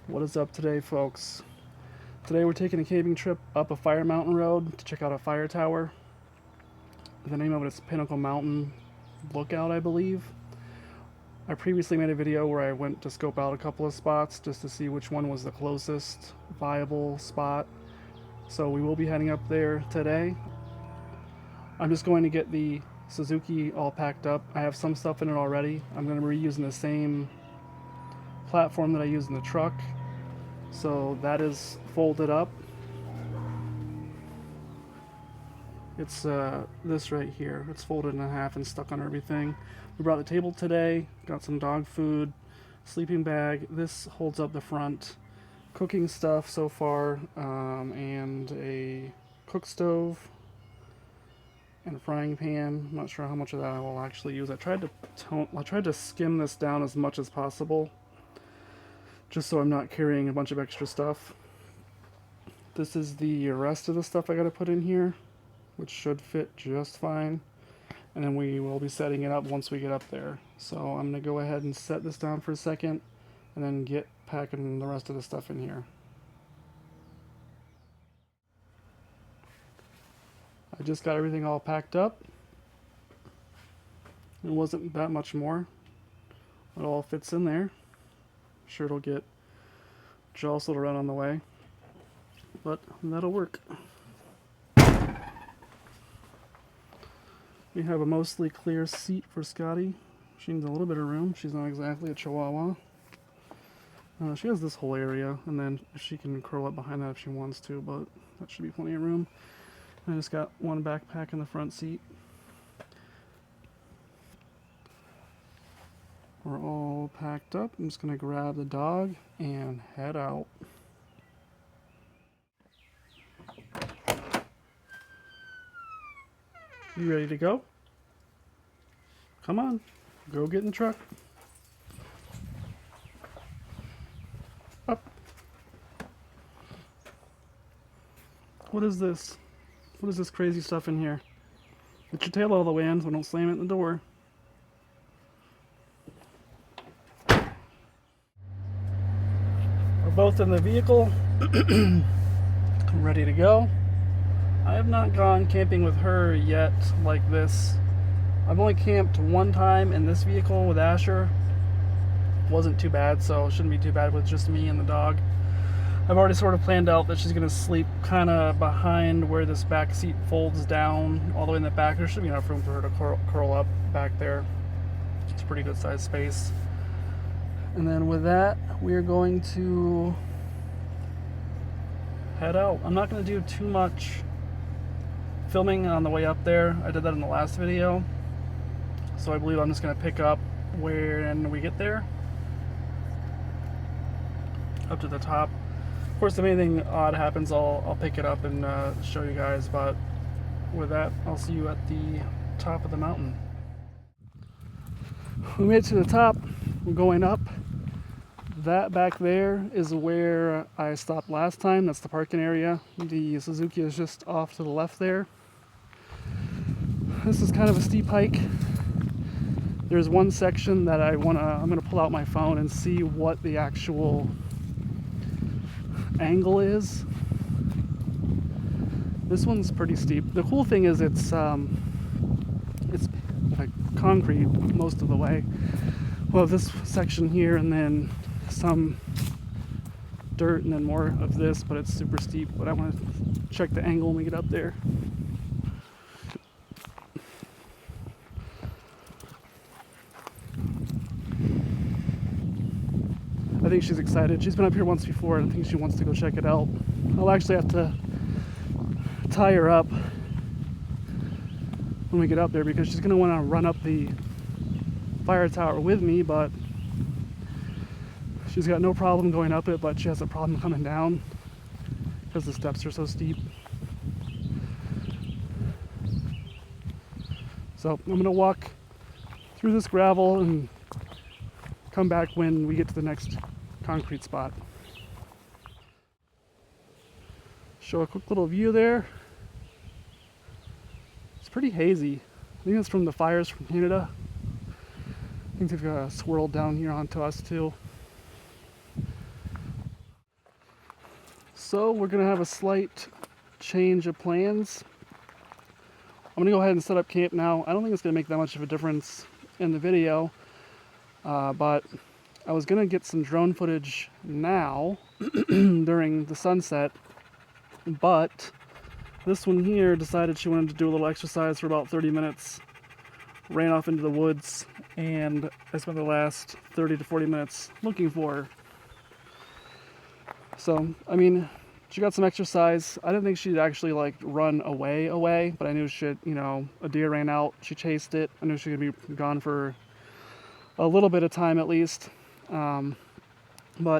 What is up today, folks? Today we're taking a camping trip up a Fire Mountain Road to check out a fire tower. The name of it is Pinnacle Mountain Lookout, I believe. I previously made a video where I went to scope out a couple of spots just to see which one was the closest viable spot. So we will be heading up there today. I'm just going to get the Suzuki all packed up. I have some stuff in it already. I'm going to be reusing the same platform that I used in the truck. So that is folded up. It's this right here. It's folded in half and stuck on everything. We brought the table today, got some dog food, sleeping bag. This holds up the front. Cooking stuff so far, and a cook stove and a frying pan. I'm not sure how much of that I will actually use. I tried to skim this down as much as possible, just so I'm not carrying a bunch of extra stuff. This is the rest of the stuff I gotta put in here, which should fit just fine. And then we will be setting it up once we get up there. So I'm gonna go ahead and set this down for a second and then get packing the rest of the stuff in here. I just got everything all packed up. It wasn't that much more. It all fits in there. Sure it'll get jostled around on the way, but that'll work. We have a mostly clear seat for Skadi. She needs a little bit of room. She's not exactly a chihuahua. She has this whole area, and then she can curl up behind that if she wants to, but that should be plenty of room. And I just got one backpack in the front seat. We're all packed up. I'm just gonna grab the dog and head out. You ready to go? Come on, go get in the truck. Up. What is this? What is this crazy stuff in here? Get your tail all the way in so don't slam it in the door. We're both in the vehicle, ready to go. I have not gone camping with her yet like this. I've only camped one time in this vehicle with Asher. Wasn't too bad, so it shouldn't be too bad with just me and the dog. I've already sort of planned out that she's going to sleep kind of behind where this back seat folds down all the way in the back. There should be enough room for her to curl up back there. It's a pretty good sized space. And then with that, we're going to head out. I'm not going to do too much filming on the way up there. I did that in the last video. So I believe I'm just going to pick up when we get there. Up to the top. Of course, if anything odd happens, I'll pick it up and show you guys. But with that, I'll see you at the top of the mountain. We made it to the top. We're going up. That back there is where I stopped last time. That's the parking area. The Suzuki is just off to the left there. This is kind of a steep hike. There's one section that I'm gonna pull out my phone and see what the actual angle is. This one's pretty steep. The cool thing is it's like concrete most of the way. Well, this section here and then some dirt and then more of this, but it's super steep. But I want to check the angle when we get up there. I think she's excited. She's been up here once before and I think she wants to go check it out. I'll actually have to tie her up when we get up there because she's going to want to run up the fire tower with me, but she's got no problem going up it, but she has a problem coming down because the steps are so steep. So I'm going to walk through this gravel and come back when we get to the next concrete spot. Show a quick little view there. It's pretty hazy. I think it's from the fires from Canada. I think they've swirled down here onto us too. So we're gonna have a slight change of plans. I'm gonna go ahead and set up camp now. I don't think it's gonna make that much of a difference in the video, but I was gonna get some drone footage now during the sunset, but this one here decided she wanted to do a little exercise for about 30 minutes, ran off into the woods, and I spent the last 30 to 40 minutes looking for her. So, I mean, she got some exercise. I didn't think she'd actually like run away, but I knew she'd, a deer ran out, she chased it. I knew she could be gone for a little bit of time at least. But I'm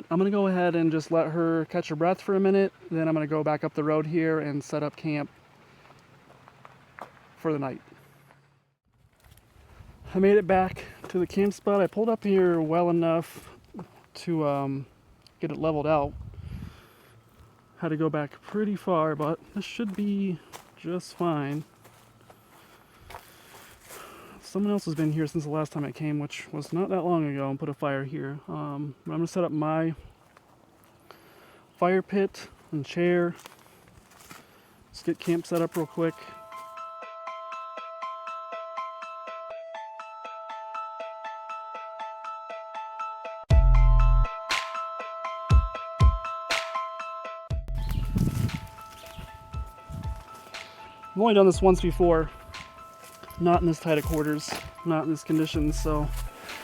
gonna go ahead and just let her catch her breath for a minute. Then I'm gonna go back up the road here and set up camp for the night. I made it back to the camp spot. I pulled up here well enough to get it leveled out. Had to go back pretty far, but this should be just fine. Someone else has been here since the last time I came, which was not that long ago, and put a fire here. I'm going to set up my fire pit and chair. Let's get camp set up real quick. I've only done this once before, not in this tight of quarters, not in these conditions, so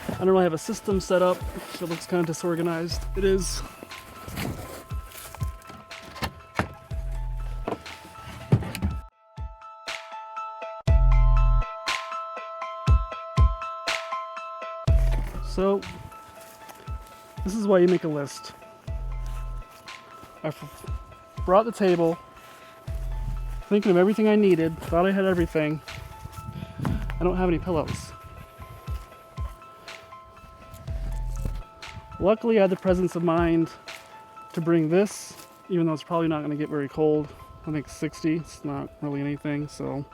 I don't really have a system set up, so it looks kind of disorganized. It is. So, this is why you make a list. I brought the table, thinking of everything I needed, thought I had everything. I don't have any pillows. Luckily, I had the presence of mind to bring this, even though it's probably not going to get very cold. I think 60, it's not really anything, so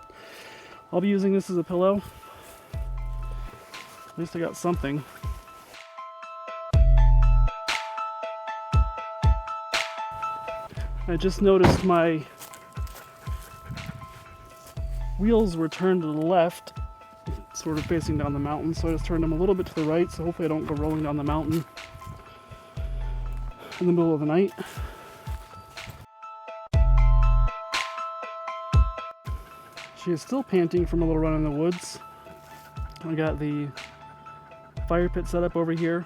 I'll be using this as a pillow. At least I got something. I just noticed my wheels were turned to the left, sort of facing down the mountain, so I just turned them a little bit to the right, so hopefully I don't go rolling down the mountain in the middle of the night. She is still panting from a little run in the woods. I got the fire pit set up over here.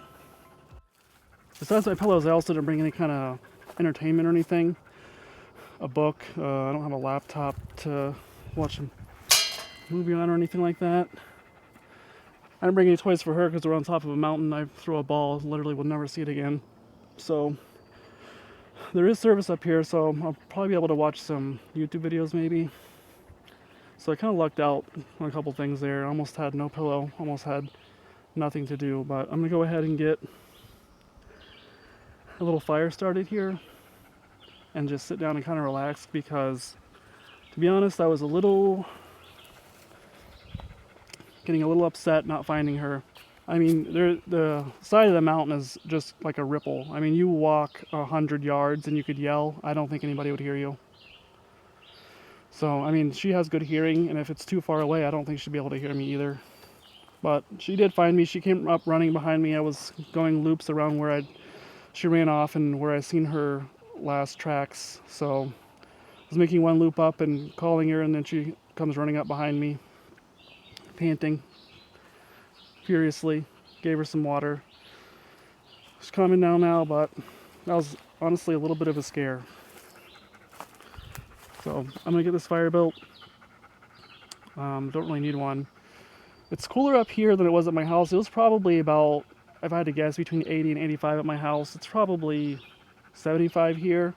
Besides my pillows, I also didn't bring any kind of entertainment or anything. A book. I don't have a laptop to watch a movie on or anything like that. I didn't bring any toys for her because we're on top of a mountain. I throw a ball, literally will never see it again. So there is service up here, so I'll probably be able to watch some YouTube videos maybe. So I kind of lucked out on a couple things there. I almost had no pillow, almost had nothing to do, but I'm gonna go ahead and get a little fire started here and just sit down and kind of relax, because to be honest, I was getting a little upset not finding her. I mean, the side of the mountain is just like a ripple. I mean, you walk 100 yards and you could yell. I don't think anybody would hear you. So, I mean, she has good hearing, and if it's too far away, I don't think she'd be able to hear me either. But she did find me. She came up running behind me. I was going loops around where she ran off and where I seen her last tracks. So I was making one loop up and calling her, and then she comes running up behind me, panting furiously. Gave her some water. She's calming down now, but that was honestly a little bit of a scare. So I'm gonna get this fire built. Don't really need one. It's cooler up here than it was at my house. It was probably about, if I had to guess, between 80 and 85 at my house. It's probably 75 here.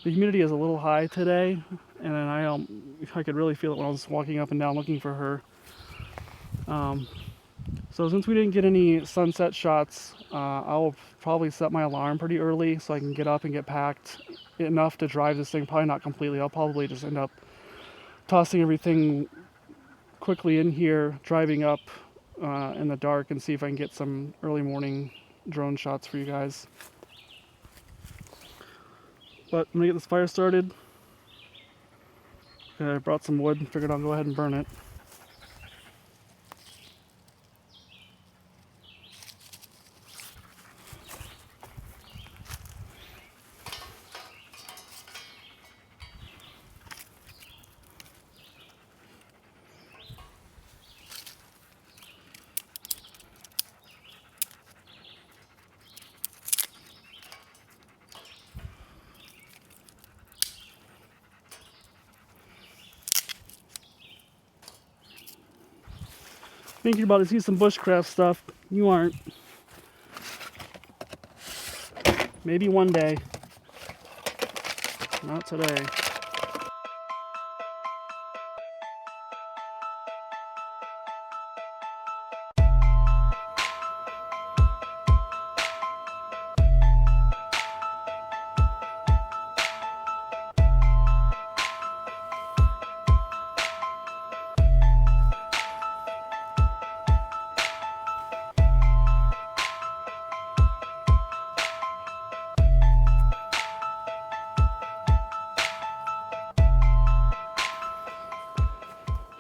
The humidity is a little high today, and I could really feel it when I was walking up and down looking for her. So since we didn't get any sunset shots, I'll probably set my alarm pretty early so I can get up and get packed enough to drive this thing. Probably not completely. I'll probably just end up tossing everything quickly in here, driving up in the dark, and see if I can get some early morning drone shots for you guys. But I'm gonna get this fire started. I brought some wood and figured I'll go ahead and burn it. Think you're about to see some bushcraft stuff. You aren't. Maybe one day. Not today.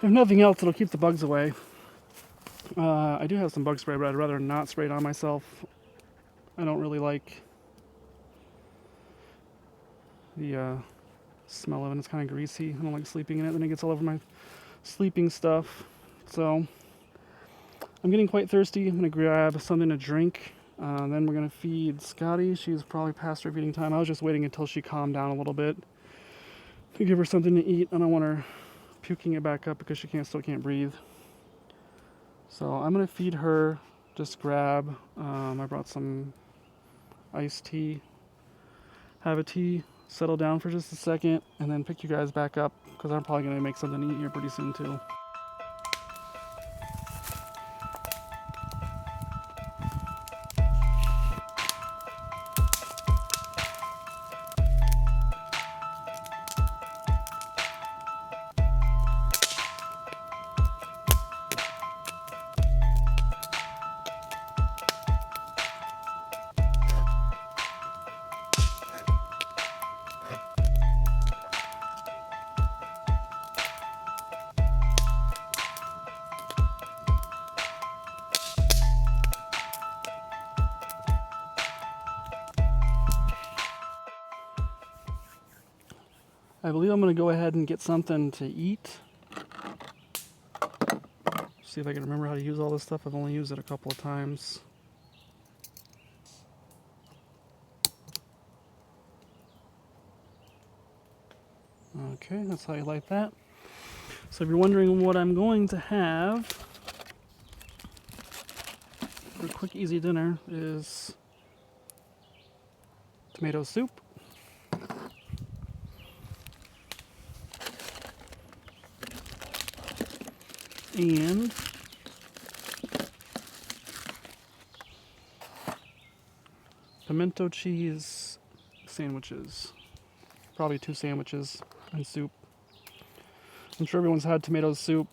If nothing else, it'll keep the bugs away. I do have some bug spray, but I'd rather not spray it on myself. I don't really like the smell of it. It's kind of greasy. I don't like sleeping in it. Then it gets all over my sleeping stuff. So I'm getting quite thirsty. I'm going to grab something to drink. Then we're going to feed Skadi. She's probably past her feeding time. I was just waiting until she calmed down a little bit to give her something to eat. I don't want her puking it back up because she still can't breathe. So I'm going to feed her. Just grab. I brought some iced tea. Have a tea. Settle down for just a second. And then pick you guys back up because I'm probably going to make something to eat here pretty soon too. I believe I'm going to go ahead and get something to eat. See if I can remember how to use all this stuff. I've only used it a couple of times. Okay, that's how you like that. So if you're wondering what I'm going to have for a quick, easy dinner is tomato soup. And pimento cheese sandwiches. Probably 2 sandwiches and soup. I'm sure everyone's had tomato soup.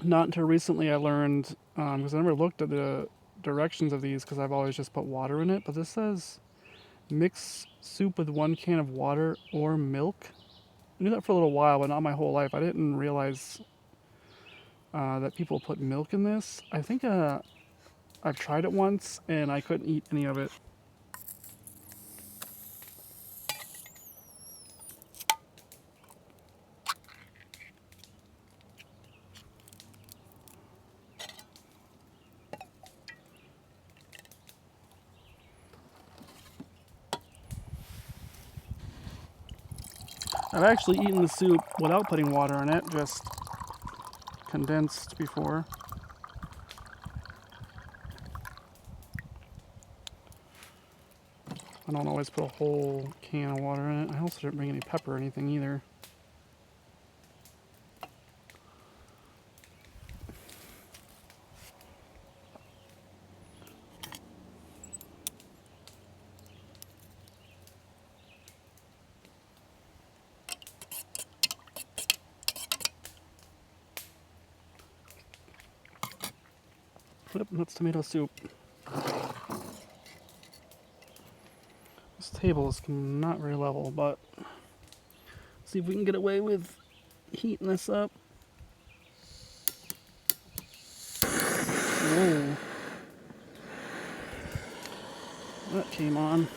Not until recently I learned, because I never looked at the directions of these because I've always just put water in it. But this says mix soup with 1 can of water or milk. I knew that for a little while, but not my whole life. I didn't realize that people put milk in this. I think I've tried it once and I couldn't eat any of it. I've actually eaten the soup without putting water in it, just condensed before. I don't always put a whole can of water in it. I also didn't bring any pepper or anything either. Yep, that's tomato soup. This table is not very level, but see if we can get away with heating this up. Whoa. That came on.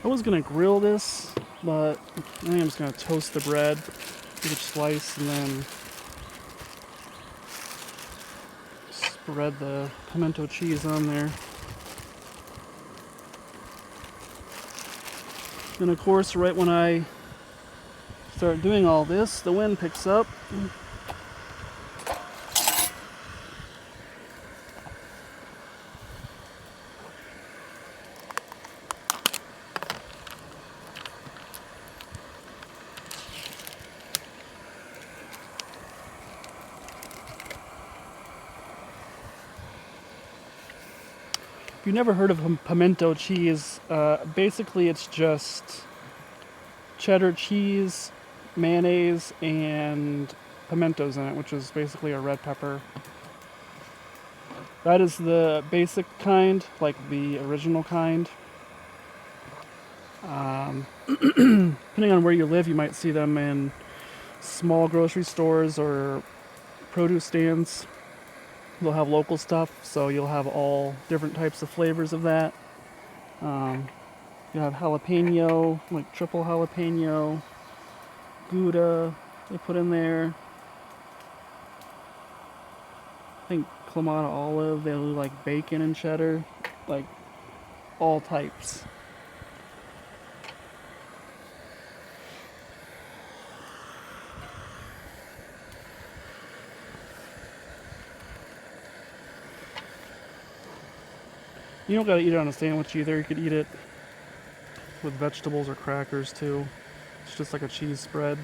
I was gonna grill this, but I think I'm just gonna toast the bread, each slice, and then spread the pimento cheese on there. And of course, right when I start doing all this, the wind picks up. If you've never heard of pimento cheese, basically it's just cheddar cheese, mayonnaise, and pimentos in it, which is basically a red pepper. That is the basic kind, like the original kind. Depending on where you live, you might see them in small grocery stores or produce stands. They'll have local stuff, so you'll have all different types of flavors of that. You have jalapeno, like triple jalapeno, Gouda they put in there. I think Clamato olive, they do like bacon and cheddar, like all types. You don't gotta eat it on a sandwich either. You could eat it with vegetables or crackers too. It's just like a cheese spread.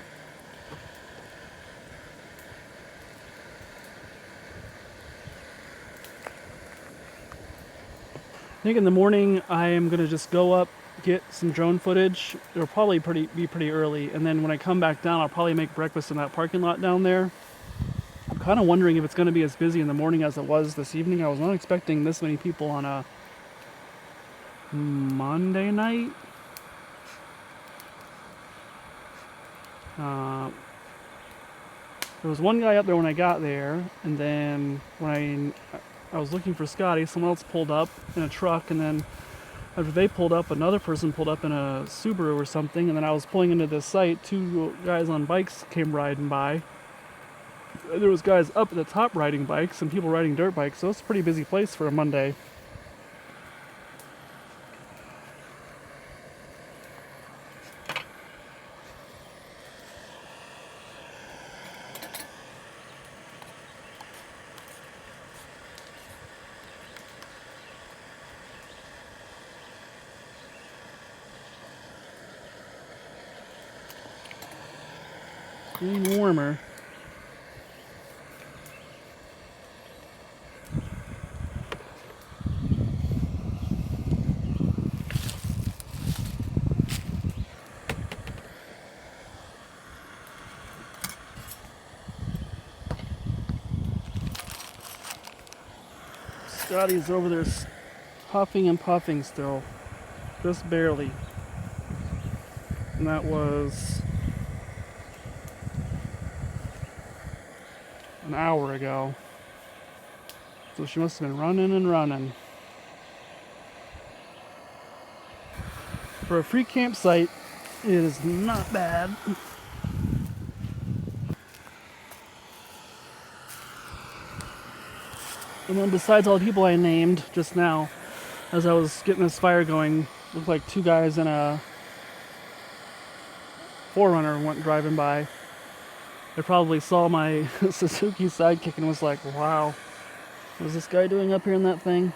I think in the morning I am gonna just go up, get some drone footage. It'll probably be pretty early, and then when I come back down, I'll probably make breakfast in that parking lot down there. I'm kind of wondering if it's going to be as busy in the morning as it was this evening. I was not expecting this many people on a Monday night. There was one guy up there when I got there, and then when I was looking for Skadi, someone else pulled up in a truck, and then after they pulled up, another person pulled up in a Subaru or something, and then I was pulling into this site, two guys on bikes came riding by. There was guys up at the top riding bikes and people riding dirt bikes, so it's a pretty busy place for a Monday. Getting warmer. Skadi's over there huffing and puffing still, just barely. And that was an hour ago. So she must have been running and running. For a free campsite, it is not bad. And then besides all the people I named just now, as I was getting this fire going, looked like two guys in a 4Runner went driving by. They probably saw my Suzuki Sidekick and was like, wow, what is this guy doing up here in that thing?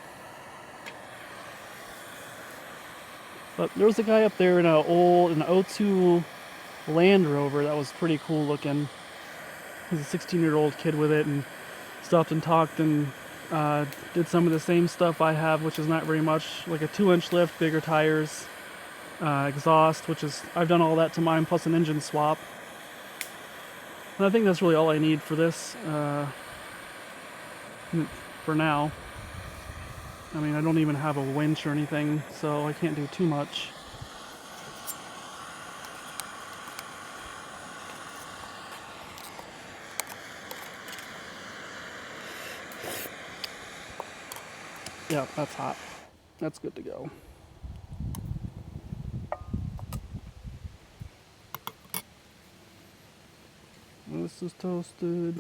But there was a guy up there in an '02 Land Rover that was pretty cool looking. He was a 16-year-old kid with it, and stopped and talked and Did some of the same stuff I have, which is not very much, like a 2-inch lift, bigger tires, exhaust, which is, I've done all that to mine, plus an engine swap. And I think that's really all I need for this, for now. I mean, I don't even have a winch or anything, so I can't do too much. Yeah, that's hot. That's good to go. This is toasted.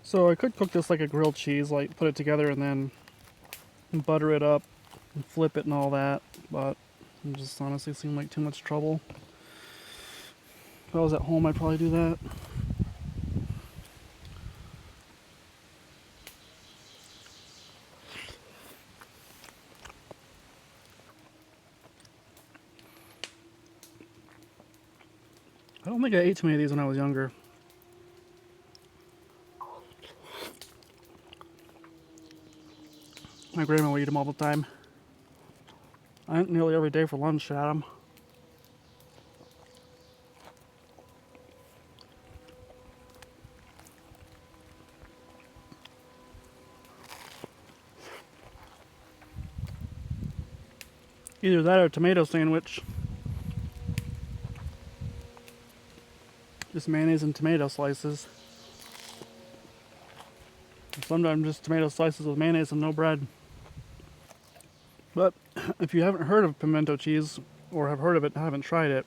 So I could cook this like a grilled cheese, like put it together and then butter it up and flip it and all that, but it just honestly seemed like too much trouble. If I was at home, I'd probably do that. I don't think I ate too many of these when I was younger. My grandma would eat them all the time. I ate nearly every day for lunch at them. Either that or a tomato sandwich. Just mayonnaise and tomato slices. Sometimes just tomato slices with mayonnaise and no bread. But if you haven't heard of pimento cheese, or have heard of it and haven't tried it,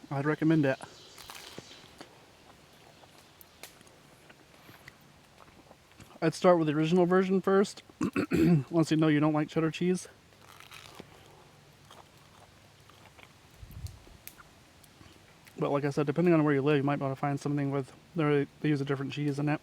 I'd recommend it. I'd start with the original version first, once you know you don't like cheddar cheese. But like I said, depending on where you live, you might be able to find something with, they use a different cheese in it.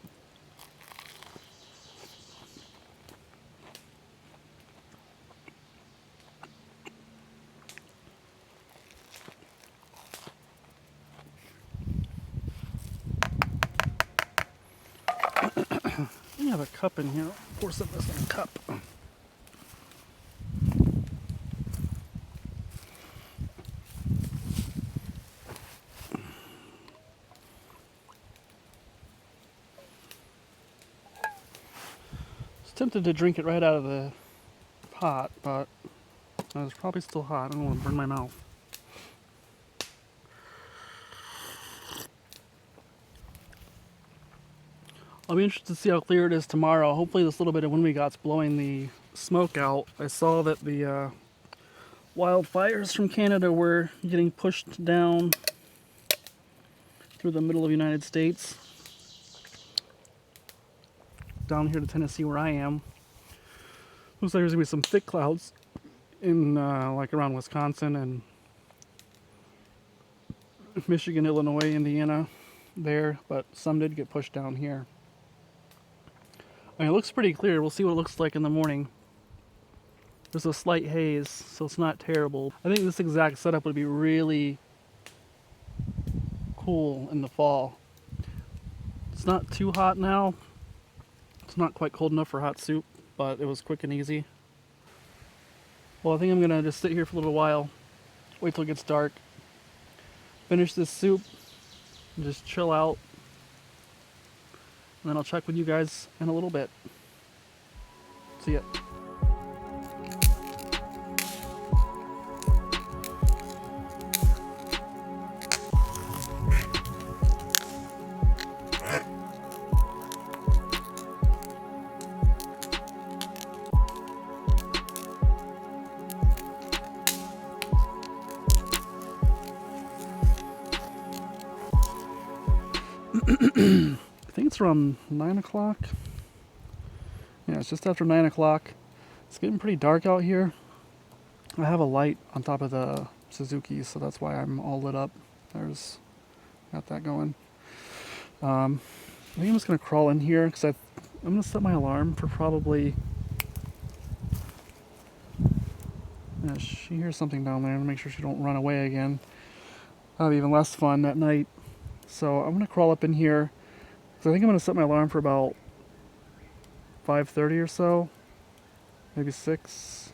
I have a cup in here. I'll pour some of this in a cup. I was tempted to drink it right out of the pot, but it was probably still hot. I don't want to burn my mouth. I'll be interested to see how clear it is tomorrow. Hopefully this little bit of wind we got's blowing the smoke out. I saw that the wildfires from Canada were getting pushed down through the middle of the United States. Down here to Tennessee where I am. Looks like there's going to be some thick clouds in like around Wisconsin and Michigan, Illinois, Indiana there, but some did get pushed down here. I mean, it looks pretty clear. We'll see what it looks like in the morning. There's a slight haze, so it's not terrible. I think this exact setup would be really cool in the fall. It's not too hot now. It's not quite cold enough for hot soup, but it was quick and easy. Well, I think I'm gonna just sit here for a little while, wait till it gets dark, finish this soup, and just chill out. And then I'll check with you guys in a little bit. See ya. I think it's around 9 o'clock. Yeah, it's just after 9 o'clock. It's getting pretty dark out here. I have a light on top of the Suzuki, so that's why I'm all lit up. Got that going. I think I'm just going to crawl in here because I'm going to set my alarm for probably... Yeah, she hears something down there. I'm going to make sure she don't run away again. That'll be even less fun at night. So I'm going to crawl up in here. So I think I'm going to set my alarm for about 5:30 or so. Maybe 6.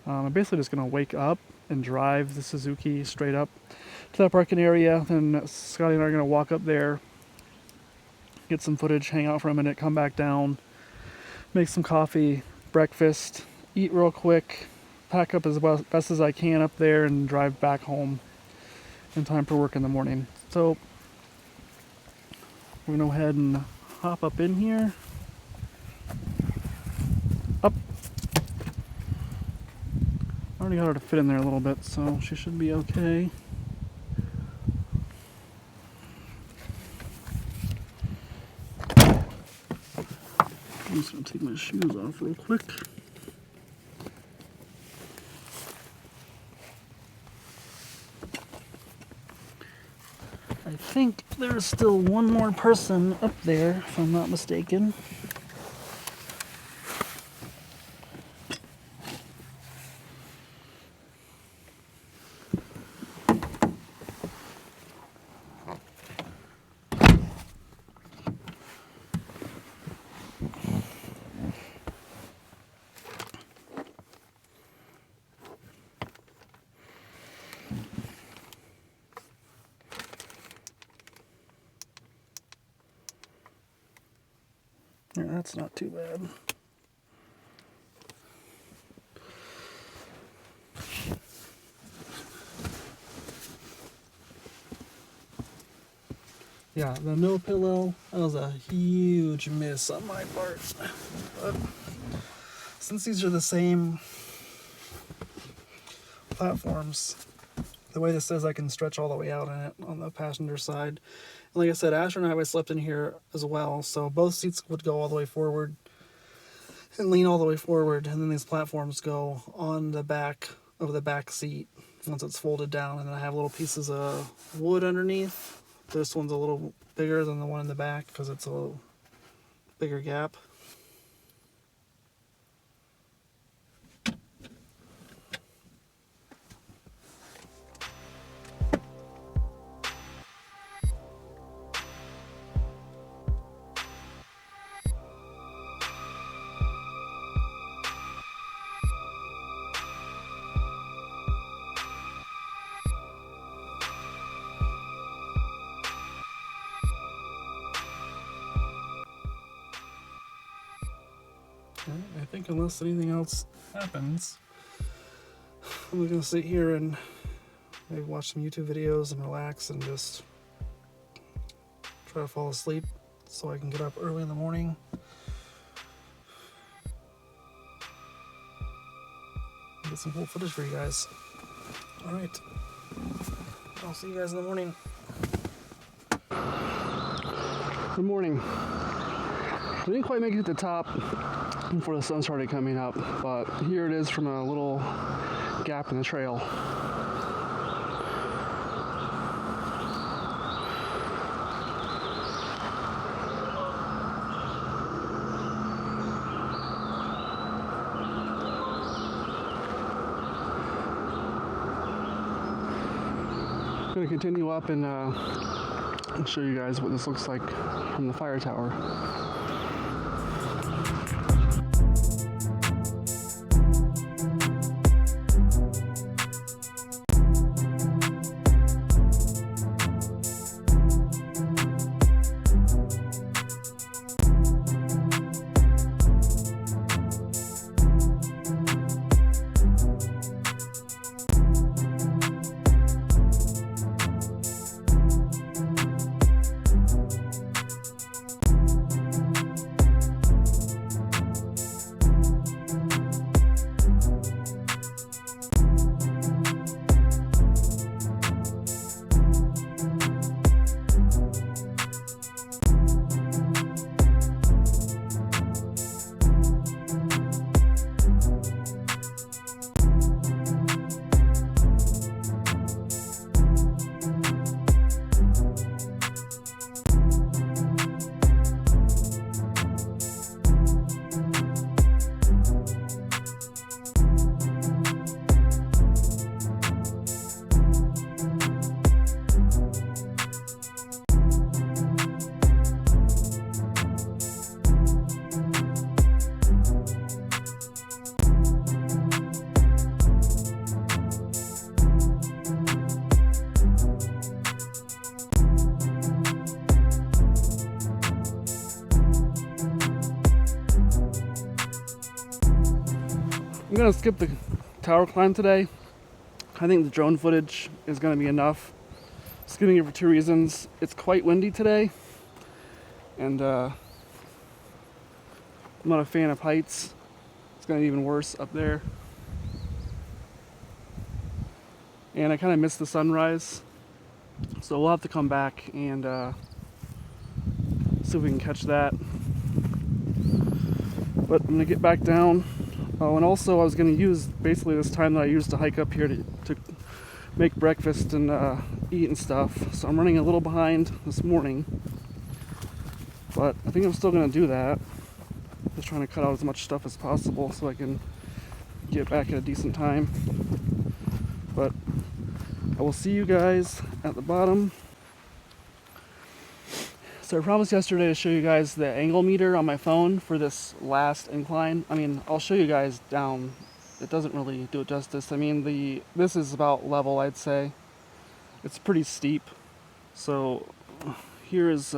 I'm basically just going to wake up and drive the Suzuki straight up to that parking area. Then Scotty and I are going to walk up there, get some footage, hang out for a minute, come back down, make some coffee, breakfast, eat real quick, pack up as best as I can up there, and drive back home in time for work in the morning. So we're going to go ahead and hop up in here. Up. I already got her to fit in there a little bit, so she should be okay. I'm just going to take my shoes off real quick. I think there's still one more person up there, if I'm not mistaken. Yeah, that's not too bad. Yeah, the no pillow, that was a huge miss on my part. But since these are the same platforms, the way this says I can stretch all the way out in it on the passenger side. And like I said, Asher and I always slept in here as well, so both seats would go all the way forward and lean all the way forward, and then these platforms go on the back of the back seat once it's folded down, and then I have little pieces of wood underneath. This one's a little bigger than the one in the back because it's a little bigger gap. I think unless anything else happens, I'm going to sit here and maybe watch some YouTube videos and relax and just try to fall asleep so I can get up early in the morning. And get some cool footage for you guys. Alright, I'll see you guys in the morning. Good morning. I didn't quite make it to the top before the sun started coming up, but here it is from a little gap in the trail. I'm going to continue up and show you guys what this looks like from the fire tower. I'm gonna skip the tower climb today. I think the drone footage is gonna be enough. Skipping it for two reasons. It's quite windy today, and I'm not a fan of heights. It's gonna be even worse up there. And I kind of missed the sunrise, so we'll have to come back and see if we can catch that. But I'm gonna get back down. Oh, and also I was gonna use basically this time that I used to hike up here to make breakfast and eat and stuff. So I'm running a little behind this morning, but I think I'm still gonna do that. Just trying to cut out as much stuff as possible so I can get back at a decent time. But I will see you guys at the bottom. So I promised yesterday to show you guys the angle meter on my phone for this last incline. I mean, I'll show you guys down. It doesn't really do it justice. I mean, this is about level, I'd say. It's pretty steep. So here is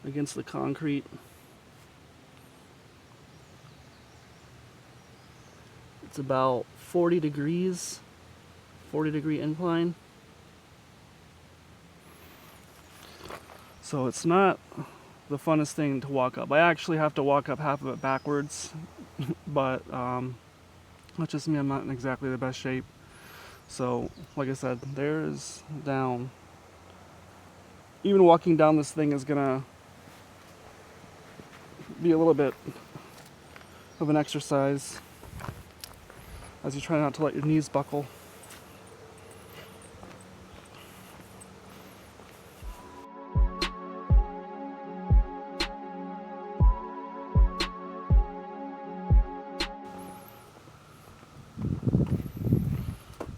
against the concrete. It's about 40 degrees, 40-degree incline. So it's not the funnest thing to walk up. I actually have to walk up half of it backwards, but that's just me. I'm not in exactly the best shape. So, like I said, there's down. Even walking down this thing is gonna be a little bit of an exercise as you try not to let your knees buckle.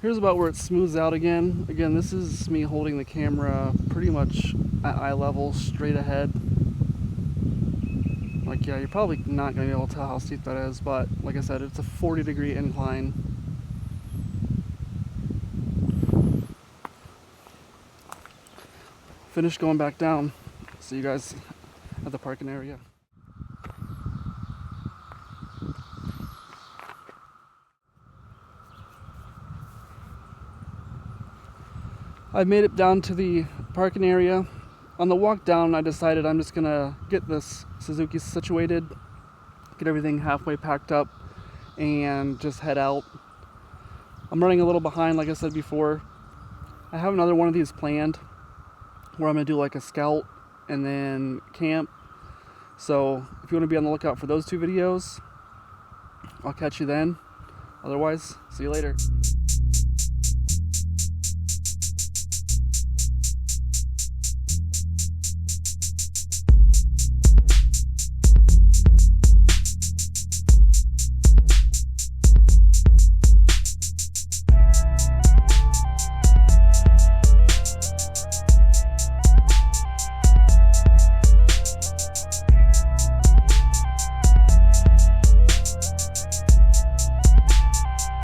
Here's about where it smooths out again. Again, this is me holding the camera pretty much at eye level, straight ahead. Like, yeah, you're probably not going to be able to tell how steep that is, but like I said, it's a 40-degree incline. Finished going back down. See you guys at the parking area. I made it down to the parking area. On the walk down, I decided I'm just gonna get this Suzuki situated, get everything halfway packed up, and just head out. I'm running a little behind, like I said before. I have another one of these planned where I'm gonna do like a scout and then camp. So if you want to be on the lookout for those two videos, I'll catch you then. Otherwise, see you later.